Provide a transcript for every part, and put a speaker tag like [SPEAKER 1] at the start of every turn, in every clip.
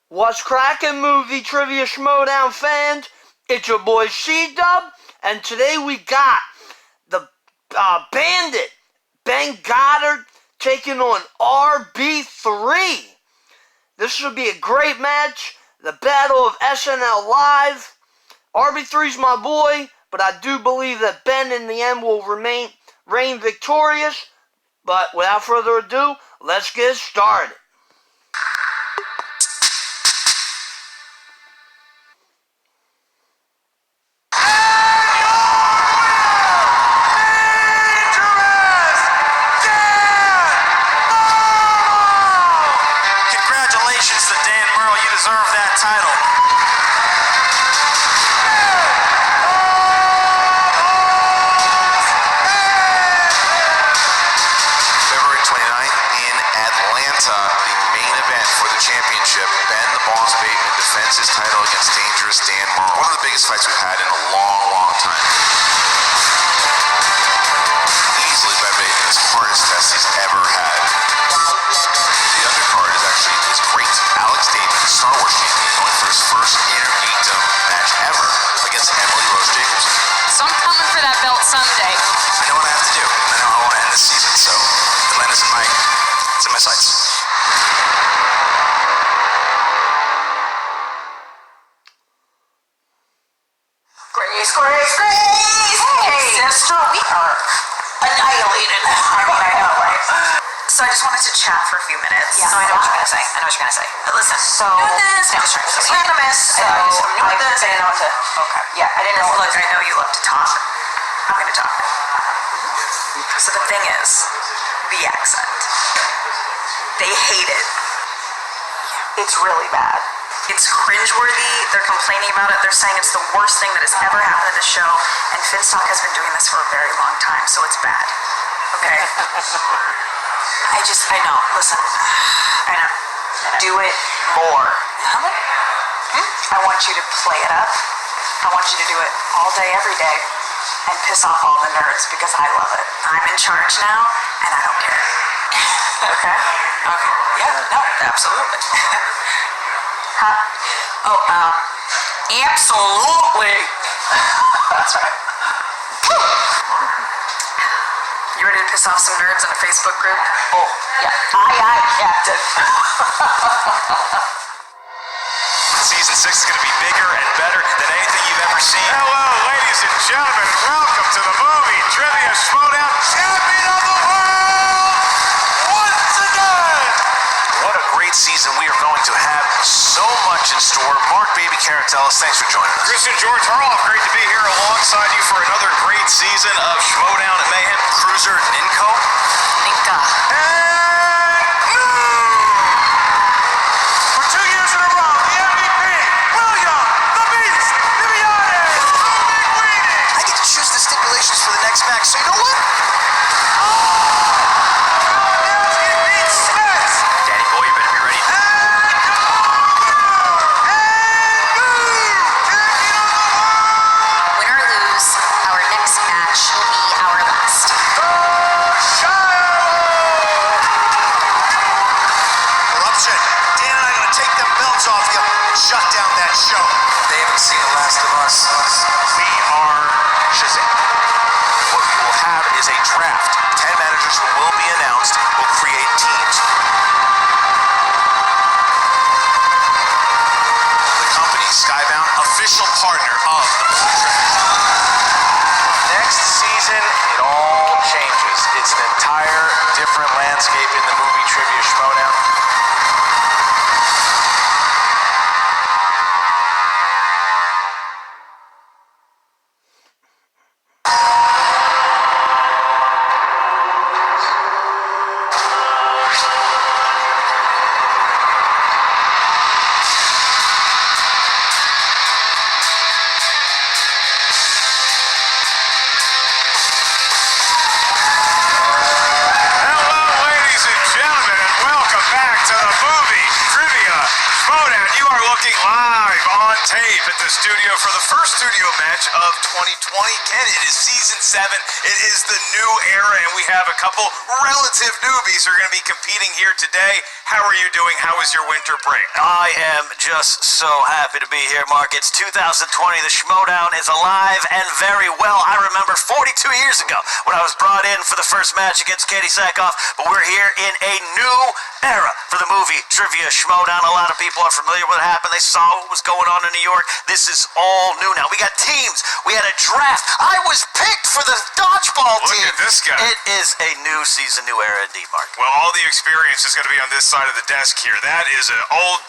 [SPEAKER 1] What's crackin', movie trivia Schmoedown fans? It's your boy C-Dub, and today we got the Bandit, Ben Goddard, taking on RB3. This should be a great match. The Battle of SNL Live. RB3's my boy, but I do believe that Ben in the end will reign victorious. But without further ado, let's get started.
[SPEAKER 2] Deserve that title. February 29th in Atlanta, the main event for the championship. Ben the Boss Bateman defends his title against Dangerous Dan Murrell. One of the biggest fights we've had in a long, long time. Easily by Bateman's hardest test he's ever had. The undercard is actually his great Alex David, Star Wars champion, going for his first intergeekdom match ever against Emily Rose Jacobson.
[SPEAKER 3] So I'm coming for that belt someday.
[SPEAKER 2] I know what I have to do. I know how I want to end this season, so Atlanta's in my sights.
[SPEAKER 4] Grace! Hey, sister, we are annihilated. I know, right? So I just wanted to chat for a few minutes. Yeah. So I know what you're gonna say. But listen, so I'm gonna miss. Okay. Yeah, I didn't know. Look, I know you love to talk. I'm gonna talk. So the thing is, the accent. They hate it. It's really bad. It's cringeworthy. They're complaining about it. They're saying it's the worst thing that has ever happened at the show. And Finstock has been doing this for a very long time, so it's bad. Okay? I know. Listen. I know. Do it more. I want you to play it up. I want you to do it all day, every day, and piss off all the nerds because I love it. I'm in charge now, and I don't care. Okay? Okay. Yeah, no, absolutely. Huh? Oh, absolutely. That's right. You ready to piss off some nerds in a Facebook group? Oh, yeah. Aye, Captain.
[SPEAKER 2] Season 6 is going to be bigger and better than anything you've ever seen. Hello, ladies and gentlemen, and welcome to the movie Trivia Schmoedown, champion of the world once again. What a great season we are going to have. So much in store. Mark Baby Caratellis, thanks for joining us.
[SPEAKER 5] Christian George Harloff, great to be here alongside you for another great season of Schmoedown and Mayhem.
[SPEAKER 2] Cruiser Ninko.
[SPEAKER 3] Ninka.
[SPEAKER 5] For 2 years in a row, the MVP, William the Beast Viviani.
[SPEAKER 2] I get to choose the stipulations for the next match, so you know what? Daddy boy, you better be ready.
[SPEAKER 3] Win or lose, our next match will be our last.
[SPEAKER 2] Corruption. Dan and I are going to take them belts off you and shut down that show. They haven't seen the last of us. We are Shazam. What we will have is a draft. 10 managers will be announced. We'll create teams. The company, Skybound, official partner of the movie trivia. Next season, it all changes. It's an entire different landscape in the movie trivia Schmoedown.
[SPEAKER 5] Hello, ladies and gentlemen, and welcome tape at the studio for the first studio match of 2020. Ken, it is season 7. It is the new era, and we have a couple relative newbies who are going to be competing here today. How are you doing? How was your winter break?
[SPEAKER 6] I am just so happy to be here, Mark. It's 2020. The Schmoedown is alive and very well. I remember 42 years ago when I was brought in for the first match against Katie Sackhoff, but we're here in a new era for the movie Trivia Schmoedown. A lot of people are familiar with what happened. They saw what was going on in New York. This is all new now. We got teams. We had a draft. I was picked for the dodgeball team.
[SPEAKER 5] Look at this guy.
[SPEAKER 6] It is a new season, new era indeed, Mark.
[SPEAKER 5] Well, all the experience is going to be on this side of the desk here. That is an old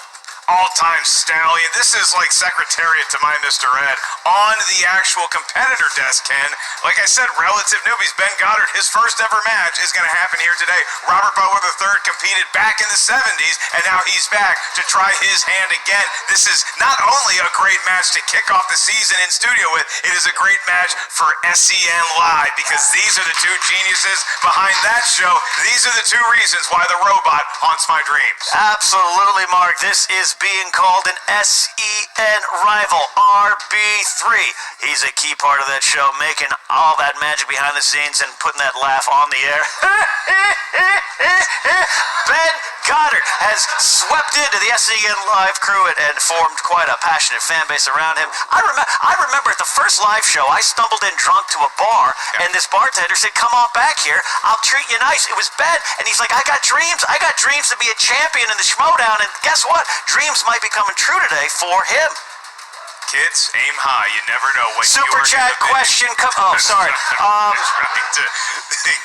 [SPEAKER 5] all-time stallion. This is like secretariat to my Mr. Ed. On the actual competitor desk, Ken, like I said, relative newbies. Ben Goddard, his first ever match is going to happen here today. Robert Butler III competed back in the 70s, and now he's back to try his hand again. This is not only a great match to kick off the season in studio with, it is a great match for SEN Live, because these are the two geniuses behind that show. These are the two reasons why the robot haunts my dreams.
[SPEAKER 6] Absolutely, Mark. This is being called an SEN rival, RB3. He's a key part of that show, making all that magic behind the scenes and putting that laugh on the air. Ben Goddard has swept into the SEN Live crew and formed quite a passionate fan base around him. I remember at the first live show, I stumbled in drunk to a bar, and this bartender said, "Come on back here, I'll treat you nice." It was Ben, and he's like, I got dreams to be a champion in the Schmoedown, and guess what? Dreams might be coming true today for him.
[SPEAKER 5] Kids, aim high. You never know when you
[SPEAKER 6] Super
[SPEAKER 5] are
[SPEAKER 6] chat
[SPEAKER 5] gonna be.
[SPEAKER 6] question come. Oh, sorry.
[SPEAKER 5] Trying to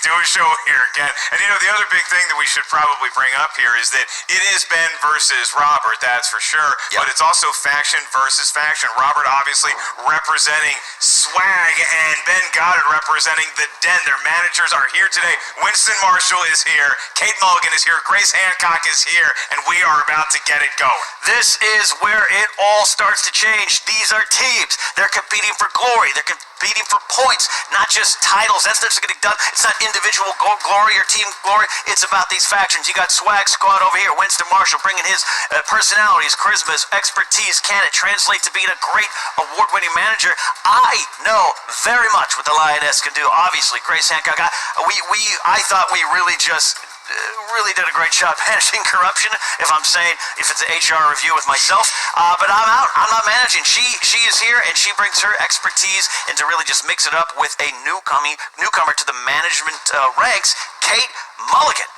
[SPEAKER 5] do a show here again. And you know, the other big thing that we should probably bring up here is that it is Ben versus Robert, that's for sure.
[SPEAKER 6] Yep.
[SPEAKER 5] But it's also faction versus faction. Robert obviously representing Swag, and Ben Goddard representing the Den. Their managers are here today. Winston Marshall is here. Kate Mulligan is here. Grace Hancock is here. And we are about to get it going.
[SPEAKER 6] This is where it all starts to change. These are teams. They're competing for glory. They're competing for points, not just titles. That's just getting done. It's not individual glory or team glory. It's about these factions. You got Swag Squad over here. Winston Marshall bringing his personality, his charisma, his expertise. Can it translate to being a great award-winning manager? I know very much what the Lioness can do. Obviously, Grace Hancock. I thought we really did a great job managing corruption, if it's an HR review with myself. But I'm out. I'm not managing. She is here, and she brings her expertise and to really just mix it up with a newcomer to the management ranks, Kate Mulligan,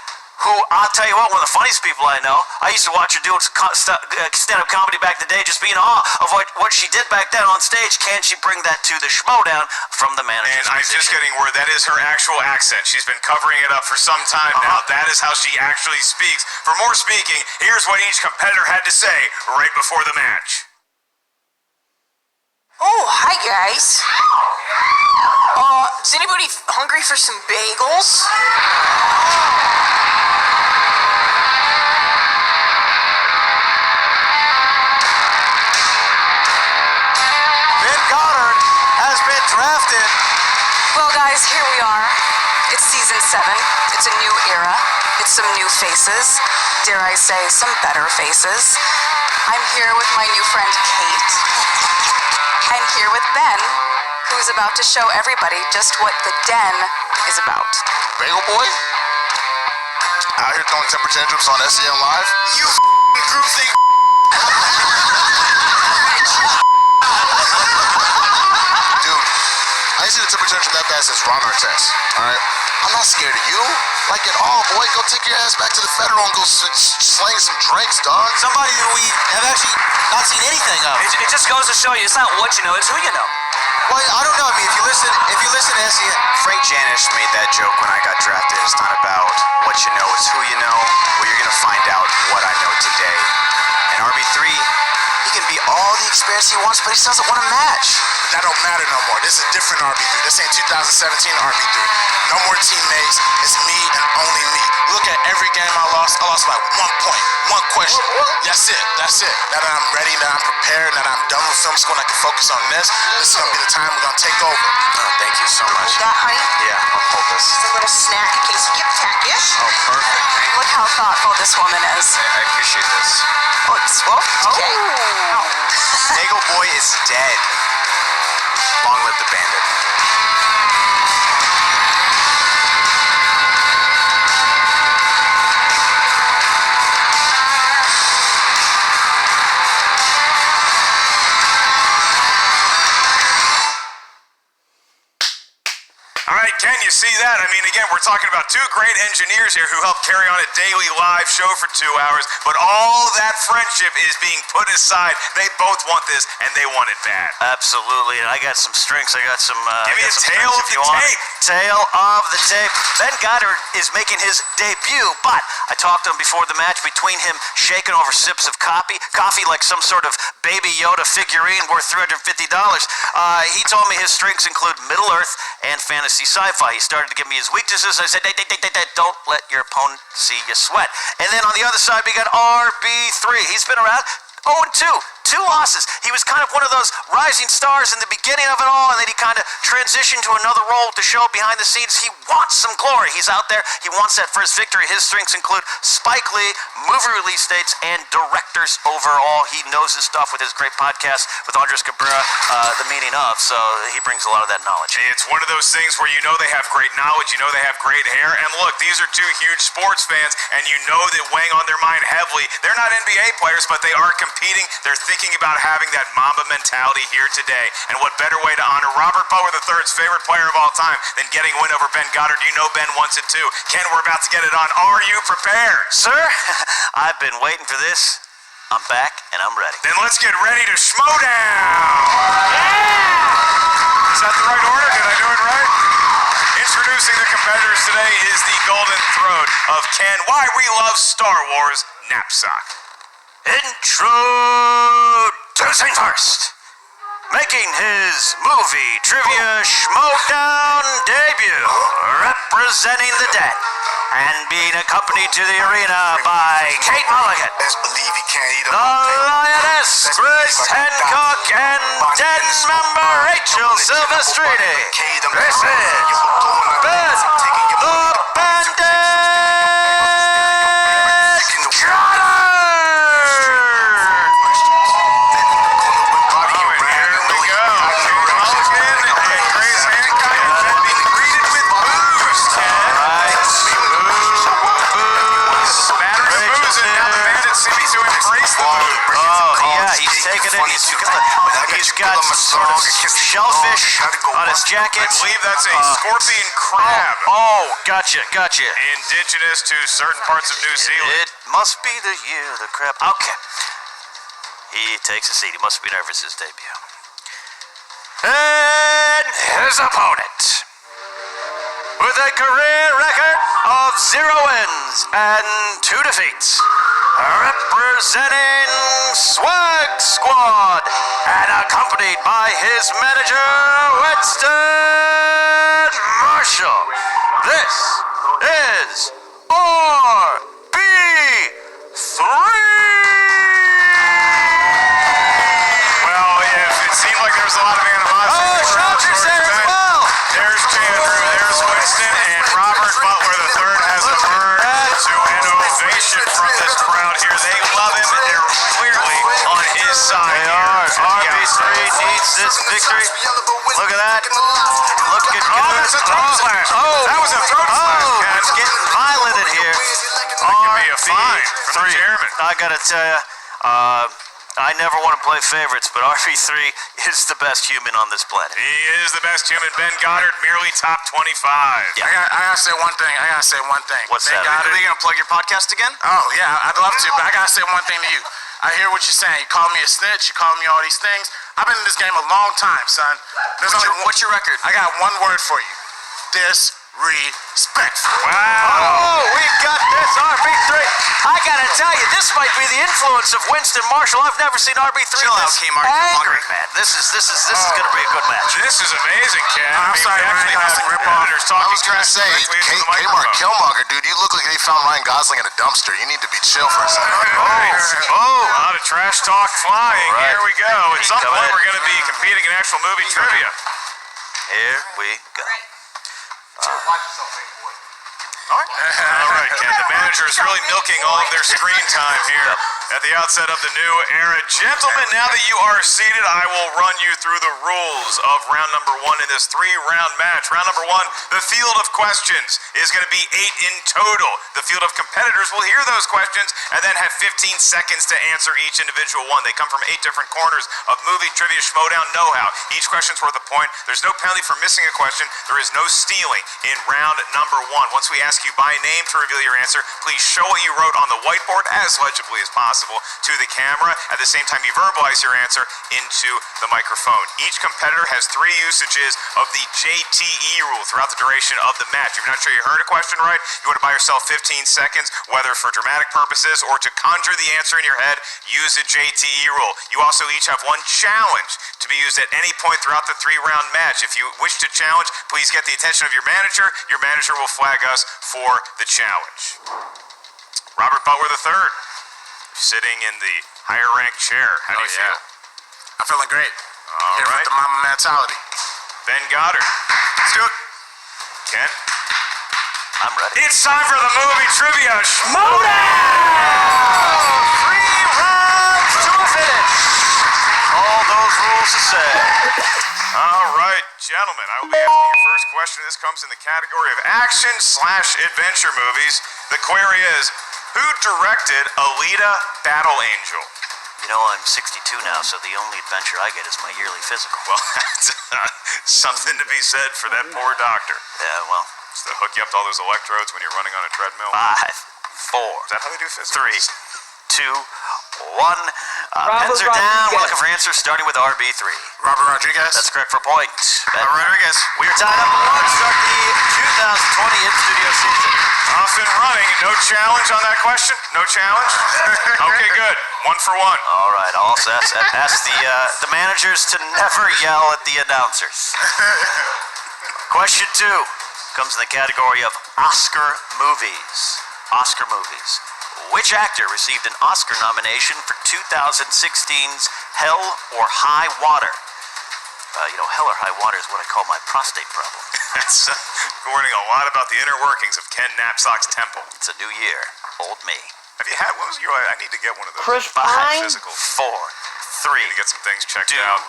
[SPEAKER 6] who, I'll tell you what, one of the funniest people I know. I used to watch her do stand-up comedy back in the day, just be in awe of what she did back then on stage. Can she bring that to the Schmoedown from the manager's
[SPEAKER 5] And I'm just getting word that is her actual accent. She's been covering it up for some time now. That is how she actually speaks. For more speaking, here's what each competitor had to say right before the match.
[SPEAKER 4] Oh, hi guys. Is anybody hungry for some bagels?
[SPEAKER 5] Ben Goddard has been drafted.
[SPEAKER 4] Well guys, here we are. It's season 7. It's a new era. It's some new faces. Dare I say, some better faces. I'm here with my new friend Kate. I'm here with Ben, who's about to show everybody just what the Den is about.
[SPEAKER 7] Bagel Boy? Out here throwing temper tantrums on SEN Live?
[SPEAKER 5] You group think.
[SPEAKER 7] Dude, I ain't seen a temper tantrum that bad since Ron Artest, alright? I'm not scared of you. Like at all, boy. Go take your ass back to the Federal and go slang some drinks, dog.
[SPEAKER 6] Somebody that we have actually not seen anything of. It just goes to show you, it's not what you know, it's who you know.
[SPEAKER 8] Well, I don't know. I mean, if you listen to SEN, Frank Janish made that joke when I got drafted. It's not about what you know, it's who you know. Well, you're gonna find out what I know today. And RB3, he can be all the experience he wants, but he doesn't want to match.
[SPEAKER 7] That don't matter no more. This is different RB3. This ain't 2017 RB3. No more teammates. It's me and only me. Look at every game I lost by 1 point. One question. That's it. Now that I'm ready, that I'm prepared, that I'm done with film school and I can focus on this is gonna be the time we're gonna take over.
[SPEAKER 8] Oh, thank you so much.
[SPEAKER 4] Hold that, honey.
[SPEAKER 8] Yeah, I'll hold this.
[SPEAKER 4] It's a little snack in case you get peckish.
[SPEAKER 8] Oh, perfect.
[SPEAKER 4] Look how thoughtful this woman is.
[SPEAKER 8] I appreciate this.
[SPEAKER 4] Oh, it's okay. Oh.
[SPEAKER 8] Dago Boy is dead. Long live the bandit.
[SPEAKER 5] All right, Ken, you see that? I mean, again, we're talking about two great engineers here who help carry on a daily live show for 2 hours, but all that friendship is being put aside. They both want this, and they want it bad.
[SPEAKER 6] Absolutely, and I got some strings. I got some.
[SPEAKER 5] Give me a tale of the tape.
[SPEAKER 6] Tale of the tape. Ben Goddard is making his debut, but I talked to him before the match. Between him shaking over sips of coffee like some sort of Baby Yoda figurine worth $350. He told me his strengths include Middle Earth and fantasy sci-fi. He started to give me his weaknesses. I said, hey, don't let your opponent see you sweat. And then on the other side, we got RB3. He's been around 0-2. 2 losses. He was kind of one of those rising stars in the beginning of it all, and then he kind of transitioned to another role to show behind the scenes. He wants some glory. He's out there. He wants that first victory. His strengths include Spike Lee, movie release dates, and directors overall. He knows his stuff with his great podcast with Andres Cabrera, The Meaning Of, so he brings a lot of that knowledge.
[SPEAKER 5] It's one of those things where you know they have great knowledge, you know they have great hair, and look, these are two huge sports fans, and you know that weighing on their mind heavily, they're not NBA players, but they are competing. They're thinking about having that Mamba mentality here today. And what better way to honor Robert Butler III's favorite player of all time than getting a win over Ben Goddard? You know Ben wants it too. Ken, we're about to get it on. Are you prepared?
[SPEAKER 6] Sir, I've been waiting for this. I'm back and I'm ready.
[SPEAKER 5] Then let's get ready to Schmoedown! Yeah! Is that the right order? Did I do it right? Introducing the competitors today is the golden throat of Ken. Why we love Star Wars knapsack.
[SPEAKER 6] Introducing first, making his movie trivia Schmoedown debut, representing the dead, and being accompanied to the arena by Kate Mulligan,
[SPEAKER 7] Best believe he can't eat
[SPEAKER 6] the Lioness, Chris Hancock, and dead member Rachel Silvestrini. This is Ben the Bandit Goddard! He's got some sort of shellfish on his jacket.
[SPEAKER 5] I believe that's a scorpion crab.
[SPEAKER 6] Oh, gotcha.
[SPEAKER 5] Indigenous to certain parts of New Zealand.
[SPEAKER 6] It must be the year the crab. Okay. He takes a seat. He must be nervous his debut. And his opponent, with a career record of 0 wins and 2 defeats, representing Swag Squad and accompanied by his manager, Winston Marshall. This is RB3.
[SPEAKER 5] Well, if it seemed like there was a lot of animosity.
[SPEAKER 6] Oh, Shouter's there as well.
[SPEAKER 5] There's Chandru, there's Winston, and Robert Butler III has emerged to an ovation from this crowd here. They love him, and they're clearly on his side.
[SPEAKER 6] They are. RB3 needs this victory. Look at that. Looking good.
[SPEAKER 5] Oh, that's a throat slash. That was a throat slash, Ken.
[SPEAKER 6] It's getting violent in here.
[SPEAKER 5] That could be a fine from the chairman.
[SPEAKER 6] I gotta tell you, I never want to play favorites, but RB3 is the best human on this planet.
[SPEAKER 5] He is the best human. Ben Goddard, merely top 25.
[SPEAKER 6] Yeah.
[SPEAKER 7] I gotta say one thing.
[SPEAKER 6] What's
[SPEAKER 7] Ben
[SPEAKER 6] that?
[SPEAKER 7] Goddard,
[SPEAKER 8] Are you gonna plug your podcast again?
[SPEAKER 7] oh, yeah, I'd love to, but I gotta say one thing to you. I hear what you're saying. You call me a snitch. You call me all these things. I've been in this game a long time, son.
[SPEAKER 8] What's your record?
[SPEAKER 7] I got one word for you. Disrespectful.
[SPEAKER 6] Oh, we've got this RB3. I gotta tell you, this might be the influence of Winston Marshall. I've never seen RB3
[SPEAKER 8] Chill out,
[SPEAKER 6] this
[SPEAKER 8] Kmart.
[SPEAKER 6] angry, man. This is gonna be a good match.
[SPEAKER 5] This is amazing, Ken.
[SPEAKER 7] I'm sorry,
[SPEAKER 5] we actually
[SPEAKER 7] Ryan
[SPEAKER 5] have
[SPEAKER 7] Gosling,
[SPEAKER 5] competitors
[SPEAKER 9] I
[SPEAKER 5] talking
[SPEAKER 9] was gonna
[SPEAKER 5] trash
[SPEAKER 9] say,
[SPEAKER 5] directly into the
[SPEAKER 9] Kmart
[SPEAKER 5] microphone.
[SPEAKER 9] Killmonger, dude, you look like they found Ryan Gosling in a dumpster. You need to be chill for a second.
[SPEAKER 5] Oh, a lot of trash talk flying.
[SPEAKER 6] Right.
[SPEAKER 5] Here we go. At some
[SPEAKER 6] Come
[SPEAKER 5] point,
[SPEAKER 6] in.
[SPEAKER 5] we're going to be competing in actual movie trivia.
[SPEAKER 6] Here we go.
[SPEAKER 5] All right, Ken. The manager is really milking all of their screen time here at the outset of the new era. Gentlemen, now that you are seated, I will run you through the rules of round number 1 in this 3-round match. Round number 1, the field of questions is going to be 8 in total. The field of competitors will hear those questions and then have 15 seconds to answer each individual one. They come from 8 different corners of movie trivia Schmoedown know-how. Each question's worth a point. There's no penalty for missing a question. There is no stealing in round number 1. Once we ask you by name to reveal your answer, please show what you wrote on the whiteboard as legibly as possible to the camera. At the same time, you verbalize your answer into the microphone. Each competitor has 3 usages of the JTE rule throughout the duration of the match. If you're not sure you heard a question right, you want to buy yourself 15 seconds, whether for dramatic purposes or to conjure the answer in your head, use the JTE rule. You also each have 1 challenge to be used at any point throughout the 3-round match. If you wish to challenge, please get the attention of your manager. Your manager will flag us for the challenge. Robert Butler III, sitting in the higher ranked chair. How do you feel?
[SPEAKER 7] I'm feeling great.
[SPEAKER 5] All
[SPEAKER 7] Here
[SPEAKER 5] right.
[SPEAKER 7] with the mama mentality.
[SPEAKER 5] Ben Goddard.
[SPEAKER 7] Let's do it.
[SPEAKER 5] Ken?
[SPEAKER 6] I'm ready.
[SPEAKER 5] It's time for the movie trivia Schmoedown!
[SPEAKER 6] 3 rounds to a finish. All those rules the same.
[SPEAKER 5] All right, gentlemen, I will be asking your first question. This comes in the category of action/adventure movies. The query is, who directed Alita: Battle Angel?
[SPEAKER 6] You know, I'm 62 now, so the only adventure I get is my yearly physical.
[SPEAKER 5] Well, that's something to be said for that poor doctor.
[SPEAKER 6] Yeah, well,
[SPEAKER 5] Just to hook you up to all those electrodes when you're running on a treadmill.
[SPEAKER 6] 5, 4,
[SPEAKER 5] Is that how they do physics?
[SPEAKER 6] 3, 2, 1. Pens are down. We're looking for answers, starting with RB3.
[SPEAKER 7] Robert Rodriguez.
[SPEAKER 6] That's correct for a point.
[SPEAKER 7] Robert Rodriguez.
[SPEAKER 6] We are tied up at 1. Start the 2020 in-studio season.
[SPEAKER 5] Off and running. No challenge on that question? No challenge? Okay, good. 1 for 1.
[SPEAKER 6] All right, all set. Ask the managers to never yell at the announcers. Question 2 comes in the category of Oscar movies. Oscar movies. Which actor received an Oscar nomination for 2016's Hell or High Water? Hell or High Water is what I call my prostate problem.
[SPEAKER 5] That's learning a lot about the inner workings of Ken Knapsack's temple.
[SPEAKER 6] It's a new year. Old me.
[SPEAKER 5] Have you had, when was your, I need to get one of those.
[SPEAKER 1] Chris
[SPEAKER 6] 5,
[SPEAKER 1] Pine?
[SPEAKER 5] Physicals.
[SPEAKER 6] 4, 3,
[SPEAKER 5] Need to get some things checked
[SPEAKER 6] 2,
[SPEAKER 5] out.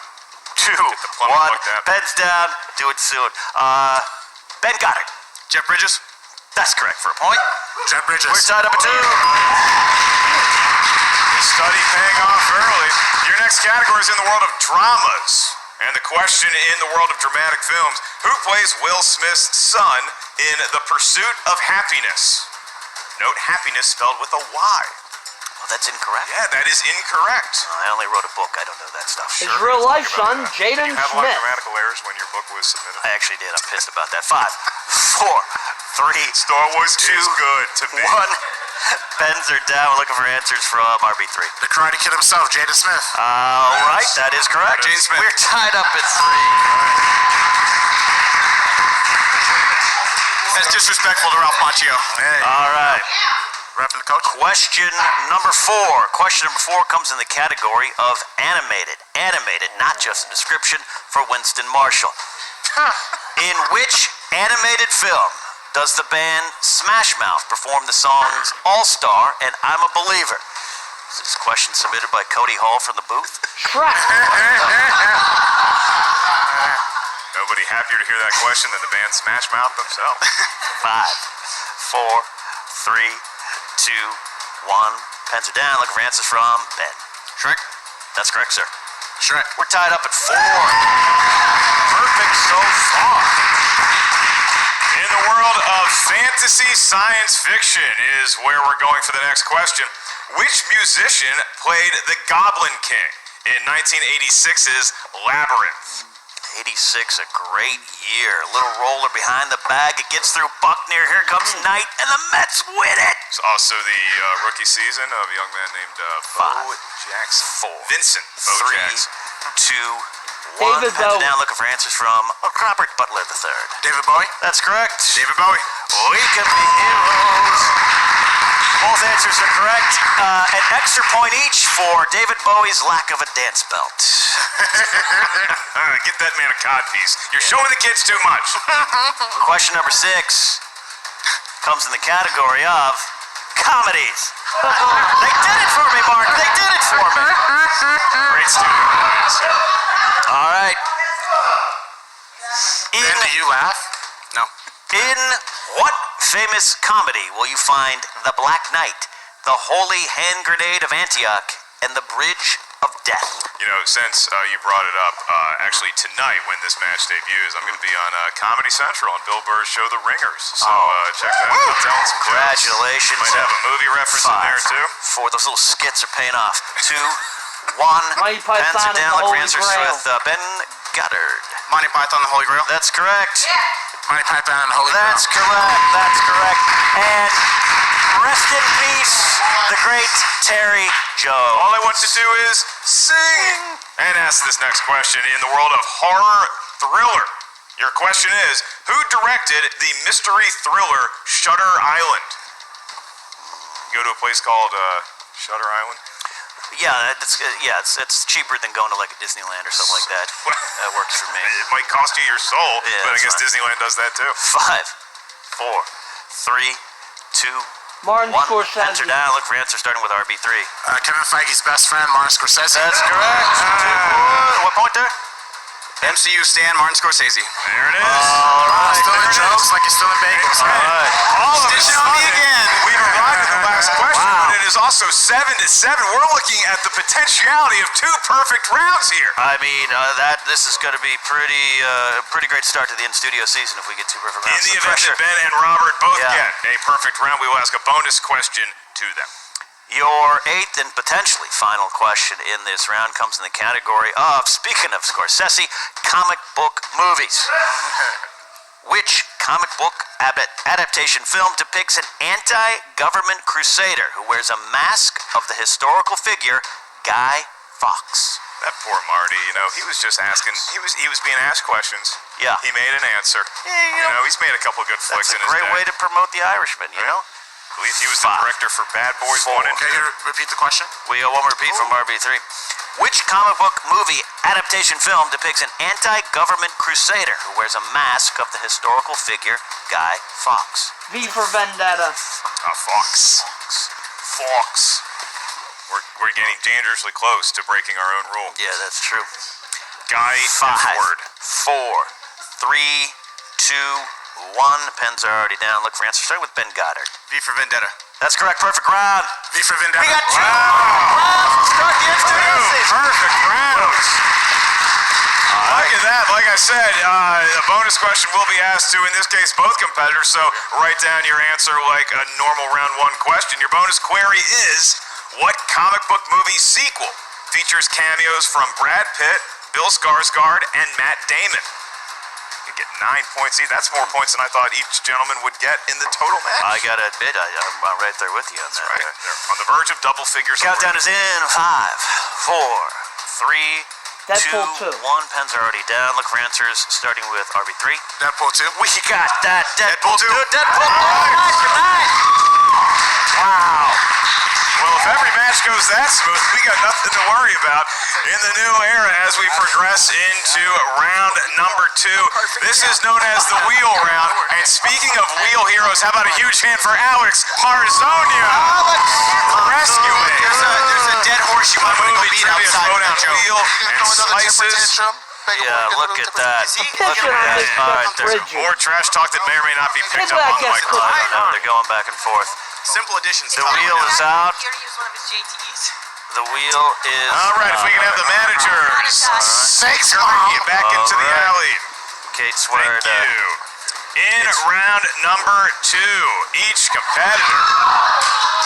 [SPEAKER 6] 2,
[SPEAKER 5] Get the plumbing
[SPEAKER 6] 1.
[SPEAKER 5] looked at.
[SPEAKER 6] Pens down. Do it soon. Ben Goddard.
[SPEAKER 7] Jeff Bridges.
[SPEAKER 6] That's correct for a point.
[SPEAKER 7] Jeff Bridges.
[SPEAKER 6] We're tied up at 2.
[SPEAKER 5] The study paying off early. Your next category is in the world of dramas. And the question in the world of dramatic films, who plays Will Smith's son in The Pursuit of Happiness? Note happiness spelled with a Y.
[SPEAKER 6] Well, that's incorrect.
[SPEAKER 5] Yeah, that is incorrect.
[SPEAKER 6] I only wrote a book. I don't know that stuff.
[SPEAKER 1] His real life son,
[SPEAKER 5] Did
[SPEAKER 1] Jaden
[SPEAKER 5] you have a lot of
[SPEAKER 1] Smith.
[SPEAKER 5] grammatical errors when your book was submitted?
[SPEAKER 6] I actually did. I'm pissed about that. 5, 4, 3,
[SPEAKER 5] Star Wars
[SPEAKER 6] 2,
[SPEAKER 5] is good to me.
[SPEAKER 6] 1. Pens are down. We're looking for answers from RB3.
[SPEAKER 7] The Karate Kid himself, Jaden Smith.
[SPEAKER 6] All right, that is correct.
[SPEAKER 7] Jaden Smith.
[SPEAKER 6] We're tied up at 3.
[SPEAKER 7] That's disrespectful to Ralph Macchio. Hey.
[SPEAKER 6] All right.
[SPEAKER 7] Repping the coach.
[SPEAKER 6] Question number 4. Question number 4 comes in the category of animated. Animated, not just a description for Winston Marshall. In which animated film does the band Smash Mouth perform the songs All-Star and I'm a Believer? This is a question submitted by Cody Hall from the booth.
[SPEAKER 1] Shrek.
[SPEAKER 5] Nobody happier to hear that question than the band Smash Mouth themselves.
[SPEAKER 6] 5, 4, 3, 2, 1. Pens are down. Looking for answers from Ben.
[SPEAKER 7] Shrek.
[SPEAKER 6] That's correct, sir.
[SPEAKER 7] Shrek.
[SPEAKER 6] We're tied up at 4. Perfect so far.
[SPEAKER 5] In the world of fantasy science fiction is where we're going for the next question. Which musician played the Goblin King in 1986's Labyrinth?
[SPEAKER 6] 86, a great year. Little roller behind the bag. It gets through Buckner. Here comes Knight, and the Mets win it.
[SPEAKER 5] It's also the rookie season of a young man named Bo
[SPEAKER 6] 5,
[SPEAKER 5] Jackson.
[SPEAKER 6] 4,
[SPEAKER 5] Vincent Bo
[SPEAKER 6] 3,
[SPEAKER 5] Jackson.
[SPEAKER 6] 2, 1.
[SPEAKER 1] David
[SPEAKER 6] Pens
[SPEAKER 1] Bowie.
[SPEAKER 6] down looking for answers from Robert Butler III.
[SPEAKER 7] David Bowie.
[SPEAKER 6] That's correct.
[SPEAKER 7] David Bowie.
[SPEAKER 6] We can be heroes. Both answers are correct. An extra point each for David Bowie's lack of a dance belt.
[SPEAKER 5] Get that man a codpiece. You're showing the kids too much.
[SPEAKER 6] Question number 6 comes in the category of comedies. They did it for me, Mark. They did it for me.
[SPEAKER 5] Great studio audience here.
[SPEAKER 6] All right.
[SPEAKER 8] Ben, do you laugh? No.
[SPEAKER 6] In what famous comedy will you find The Black Knight, The Holy Hand Grenade of Antioch, and The Bridge of Death?
[SPEAKER 5] You know, since you brought it up, actually tonight when this match debuts, I'm going to be on Comedy Central on Bill Burr's show The Ringers. So check that out. I'm telling some jokes.
[SPEAKER 6] Congratulations.
[SPEAKER 5] Might have a movie reference in there too.
[SPEAKER 6] 4. Those little skits are paying off. 2, 1.
[SPEAKER 1] Monty Python
[SPEAKER 6] Pens are
[SPEAKER 1] and
[SPEAKER 6] down.
[SPEAKER 1] the
[SPEAKER 6] Look for
[SPEAKER 1] Holy
[SPEAKER 6] answers
[SPEAKER 1] Grail.
[SPEAKER 6] with Ben Goddard.
[SPEAKER 8] Monty Python, the Holy Grail?
[SPEAKER 6] That's correct.
[SPEAKER 8] Monty Python and the Holy Grail.
[SPEAKER 6] That's correct. That's correct. And rest in peace, the great Terry Joe.
[SPEAKER 5] All I want to do is sing and ask this next question. In the world of horror thriller, your question is, who directed the mystery thriller Shutter Island? You go to a place called Shutter Island?
[SPEAKER 6] Yeah, it's cheaper than going to like a Disneyland or something like that. That works for me.
[SPEAKER 5] It might cost you your soul,
[SPEAKER 6] Yeah,
[SPEAKER 5] but I
[SPEAKER 6] that's
[SPEAKER 5] guess
[SPEAKER 6] fine.
[SPEAKER 5] Disneyland does that too.
[SPEAKER 6] 5, 4, 3, 2,
[SPEAKER 1] Martin
[SPEAKER 6] 1.
[SPEAKER 1] Scorsese.
[SPEAKER 6] Pens are down. Look for answers starting with RB3.
[SPEAKER 7] Kevin Feige's best friend, Martin Scorsese.
[SPEAKER 6] That's correct. What point there?
[SPEAKER 8] MCU stan Martin Scorsese.
[SPEAKER 5] There it is.
[SPEAKER 6] All right.
[SPEAKER 7] Still in
[SPEAKER 5] there it
[SPEAKER 7] jokes
[SPEAKER 5] is.
[SPEAKER 7] like he's still in bagels.
[SPEAKER 6] All right.
[SPEAKER 5] All of a
[SPEAKER 8] Stitch it on me
[SPEAKER 5] sudden,
[SPEAKER 8] again.
[SPEAKER 5] we've arrived at the last question,
[SPEAKER 6] Wow.
[SPEAKER 5] but it is also 7-7. We're looking at the potentiality of 2 perfect rounds here.
[SPEAKER 6] I mean, this is going to be pretty great start to the in-studio season if we get 2 perfect
[SPEAKER 5] In
[SPEAKER 6] rounds.
[SPEAKER 5] the
[SPEAKER 6] The
[SPEAKER 5] event
[SPEAKER 6] pressure.
[SPEAKER 5] that Ben and Robert both
[SPEAKER 6] Yeah.
[SPEAKER 5] get a perfect round, we will ask a bonus question to them.
[SPEAKER 6] Your 8th and potentially final question in this round comes in the category of, speaking of Scorsese, comic book movies. Which comic book adaptation film depicts an anti-government crusader who wears a mask of the historical figure Guy Fawkes?
[SPEAKER 5] That poor Marty, you know, he was just asking, he was being asked questions.
[SPEAKER 6] Yeah.
[SPEAKER 5] He made an answer.
[SPEAKER 6] Yeah,
[SPEAKER 5] You know, he's made a couple of good flicks
[SPEAKER 6] That's
[SPEAKER 5] in
[SPEAKER 6] a
[SPEAKER 5] his
[SPEAKER 6] great
[SPEAKER 5] day.
[SPEAKER 6] way to promote the Irishman, you know?
[SPEAKER 5] I believe he was the
[SPEAKER 6] 5,
[SPEAKER 5] director for Bad Boys 1 and 2.
[SPEAKER 7] Can you repeat the question?
[SPEAKER 6] We got one more repeat from RB3. Which comic book movie adaptation film depicts an anti-government crusader who wears a mask of the historical figure Guy Fawkes?
[SPEAKER 1] V for Vendetta.
[SPEAKER 5] Fox. Fox. We're getting dangerously close to breaking our own rule.
[SPEAKER 6] Yeah, that's true.
[SPEAKER 5] Guy
[SPEAKER 6] 5,
[SPEAKER 5] F-word.
[SPEAKER 6] 4, 3, 2, 1. Pens are already down. Look for answers. Starting with Ben Goddard.
[SPEAKER 8] V for Vendetta.
[SPEAKER 6] That's correct. Perfect round.
[SPEAKER 7] V for Vendetta.
[SPEAKER 6] We got 2 rounds to start the in-studio season.
[SPEAKER 5] Perfect rounds. Look at that. Like I said, a bonus question will be asked to, in this case, both competitors. So write down your answer like a normal round 1 question. Your bonus query is, what comic book movie sequel features cameos from Brad Pitt, Bill Skarsgård, and Matt Damon? You get 9 points each. That's more points than I thought each gentleman would get in the total match.
[SPEAKER 6] I gotta admit, I'm right there with you on that.
[SPEAKER 5] Right.
[SPEAKER 6] there.
[SPEAKER 5] They're on the verge of double figures.
[SPEAKER 6] Countdown is in. 5, 4, 3,
[SPEAKER 1] Deadpool 2.
[SPEAKER 6] 1. Pens are already down. Look for answers starting with RB3.
[SPEAKER 7] Deadpool 2.
[SPEAKER 6] We got that. Deadpool 2.
[SPEAKER 5] 2.
[SPEAKER 6] Deadpool 2. Wow.
[SPEAKER 5] Well, if every match goes that smooth, we got nothing to worry about in the new era as we progress into round number 2. This is known as the wheel round. And speaking of wheel heroes, how about a huge hand for Alex Harzonia rescuing
[SPEAKER 8] There's a dead horse you want to go beat
[SPEAKER 5] Trivia
[SPEAKER 8] outside of
[SPEAKER 5] Schmoedown
[SPEAKER 8] the joke.
[SPEAKER 5] wheel and slices.
[SPEAKER 6] Yeah, look at that. Look
[SPEAKER 1] Picture
[SPEAKER 6] at
[SPEAKER 1] on
[SPEAKER 6] that.
[SPEAKER 1] this
[SPEAKER 6] All right, there's
[SPEAKER 1] Bridget.
[SPEAKER 5] More trash talk that may or may not be picked
[SPEAKER 1] Maybe
[SPEAKER 5] up
[SPEAKER 1] I
[SPEAKER 5] on the
[SPEAKER 1] guess
[SPEAKER 5] microphone.
[SPEAKER 6] I don't know. They're going back and forth.
[SPEAKER 8] Simple additions.
[SPEAKER 6] The wheel is out.
[SPEAKER 4] Here to use one of his JTEs.
[SPEAKER 6] The wheel is.
[SPEAKER 5] All right, if we can have the managers.
[SPEAKER 7] Thanks,
[SPEAKER 5] Scurry
[SPEAKER 7] Mom.
[SPEAKER 5] you back into the
[SPEAKER 6] All right.
[SPEAKER 5] alley.
[SPEAKER 6] Kate
[SPEAKER 5] Thank
[SPEAKER 6] Swear.
[SPEAKER 5] you. In round number 2, each competitor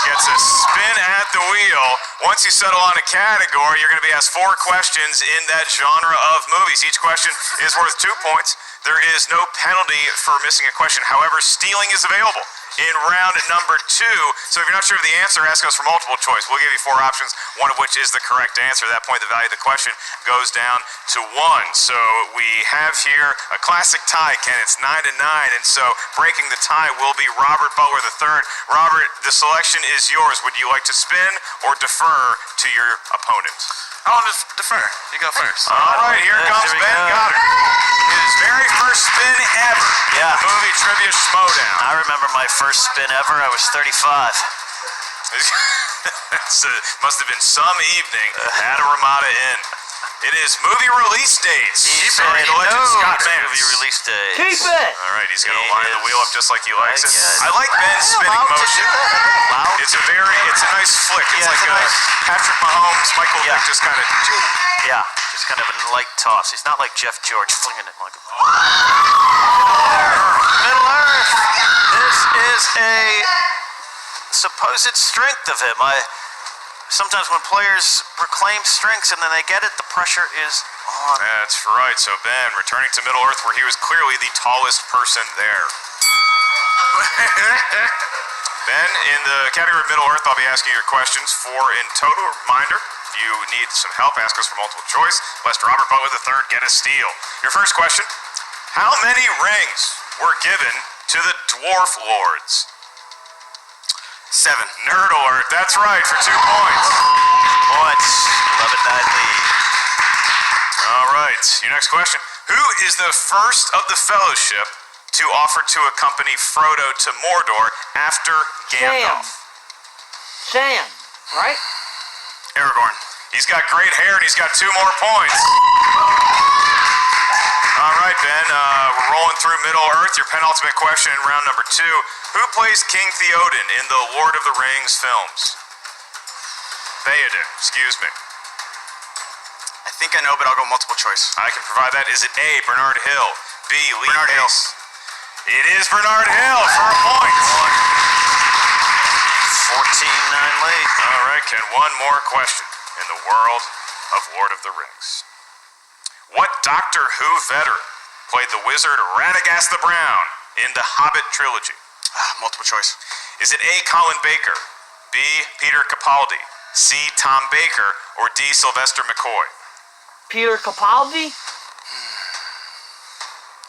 [SPEAKER 5] gets a spin at the wheel. Once you settle on a category, you're going to be asked 4 questions in that genre of movies. Each question is worth 2 points. There is no penalty for missing a question. However, stealing is available in round number 2. So if you're not sure of the answer, ask us for multiple choice. We'll give you 4 options, one of which is the correct answer. At that point, the value of the question goes down to 1. So we have here a classic tie, Ken. It's 9-9, and so breaking the tie will be Robert Butler III. Robert, the selection is yours. Would you like to spin or defer to your opponent?
[SPEAKER 7] I'll just defer. You go first.
[SPEAKER 5] All right, here comes
[SPEAKER 6] we
[SPEAKER 5] Ben
[SPEAKER 6] go.
[SPEAKER 5] Goddard. His very first spin ever.
[SPEAKER 6] Yeah.
[SPEAKER 5] The movie Trivia Schmoedown.
[SPEAKER 6] I remember my first spin ever. I was 35.
[SPEAKER 5] Must have been some evening at a Ramada Inn. It is movie release dates.
[SPEAKER 6] He
[SPEAKER 5] Keep it, Legend Scott Vance.
[SPEAKER 6] Movie release days.
[SPEAKER 1] Keep it.
[SPEAKER 5] All right, he's going to line the wheel up just like he likes it.
[SPEAKER 6] guess.
[SPEAKER 5] I like Ben's spinning motion.
[SPEAKER 6] Allowed
[SPEAKER 5] It's a nice flick. It's
[SPEAKER 6] Yeah,
[SPEAKER 5] like
[SPEAKER 6] it's a nice-
[SPEAKER 5] Patrick Mahomes, Michael
[SPEAKER 6] Yeah.
[SPEAKER 5] Vick just kind of.
[SPEAKER 6] Yeah, just kind of a light toss. He's not like Jeff George flinging it like a... Middle Earth! This is a supposed strength of him. Sometimes when players proclaim strengths and then they get it, the pressure is on.
[SPEAKER 5] That's right. So Ben returning to Middle Earth, where he was clearly the tallest person there. Ben, in the category of Middle Earth, I'll be asking you questions. In total, reminder, if you need some help, ask us for multiple choice. Lest Robert Butler III get a steal. Your first question: how many rings were given to the Dwarf Lords?
[SPEAKER 8] 7.
[SPEAKER 5] Nerd alert. That's right, for 2 points.
[SPEAKER 6] Points. 11-9 lead.
[SPEAKER 5] All right. Your next question: who is the first of the Fellowship to offer to accompany Frodo to Mordor after Gandalf?
[SPEAKER 1] Sam, right?
[SPEAKER 5] Aragorn. He's got great hair and he's got 2 more points. All right, Ben. We're rolling through Middle Earth. Your penultimate question in round number 2: who plays King Theoden in the Lord of the Rings films? Theoden. Excuse me.
[SPEAKER 8] I think I know, but I'll go multiple choice.
[SPEAKER 5] I can provide that. Is it A, Bernard Hill, B, Lee
[SPEAKER 8] Bernard Hill.
[SPEAKER 5] Pace? It is Bernard Hill for a point.
[SPEAKER 6] 14-9 lead.
[SPEAKER 5] All right, Ken, one more question in the world of Lord of the Rings. What Doctor Who veteran played the wizard Radagast the Brown in the Hobbit trilogy?
[SPEAKER 8] Multiple choice.
[SPEAKER 5] Is it A, Colin Baker, B, Peter Capaldi, C, Tom Baker, or D, Sylvester McCoy?
[SPEAKER 1] Peter Capaldi?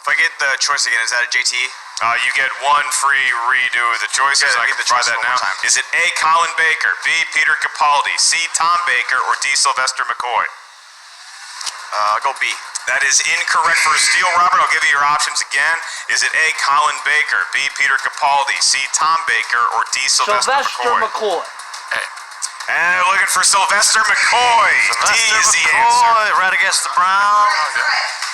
[SPEAKER 8] If I get the choice again, is that a JT?
[SPEAKER 5] You get one free redo of the choices.
[SPEAKER 8] Yeah,
[SPEAKER 5] I
[SPEAKER 8] read
[SPEAKER 5] can
[SPEAKER 8] the
[SPEAKER 5] try
[SPEAKER 8] choices
[SPEAKER 5] that
[SPEAKER 8] one
[SPEAKER 5] now.
[SPEAKER 8] more time.
[SPEAKER 5] Is it A, Colin Baker, B, Peter Capaldi, C, Tom Baker, or D, Sylvester McCoy?
[SPEAKER 8] I'll go B.
[SPEAKER 5] That is incorrect for a steal, Robert. I'll give you your options again. Is it A, Colin Baker, B, Peter Capaldi, C, Tom Baker, or D, Sylvester McCoy? And looking for Sylvester McCoy. D is the answer.
[SPEAKER 6] Radagast the Brown.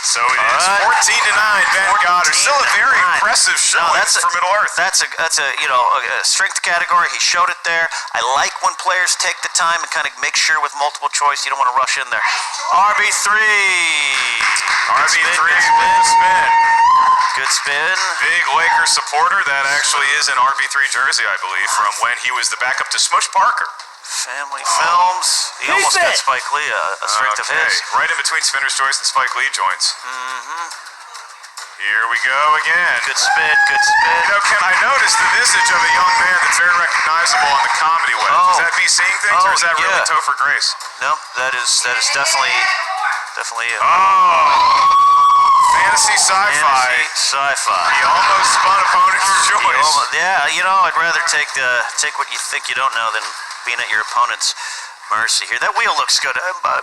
[SPEAKER 5] So it is 14-9, Ben Goddard. Still a very impressive showing for Middle Earth.
[SPEAKER 6] That's a a strength category. He showed it there. I like when players take the time and kind of make sure with multiple choice. You don't want to rush in there. RB3.
[SPEAKER 5] RB3 will spin.
[SPEAKER 6] Good spin.
[SPEAKER 5] Big Lakers supporter. That actually is an RB3 jersey, I believe, from when he was the backup to Smush Parker.
[SPEAKER 6] Family Films. He almost got Spike Lee a strength of his.
[SPEAKER 5] Right in between Spinner's Choice and Spike Lee joints. Here we go again.
[SPEAKER 6] Good spin, good spin.
[SPEAKER 5] You know, Ken, I noticed the visage of a young man that's very recognizable on the comedy web.
[SPEAKER 6] Oh.
[SPEAKER 5] Is that me seeing things, or is that really
[SPEAKER 6] yeah.
[SPEAKER 5] Topher Grace?
[SPEAKER 6] No, that is definitely it.
[SPEAKER 5] Oh! Fantasy sci-fi.
[SPEAKER 6] Fantasy sci-fi.
[SPEAKER 5] He almost spun opponent's choice.
[SPEAKER 6] Yeah, I'd rather take what you think you don't know than being at your opponent's mercy here. That wheel looks good.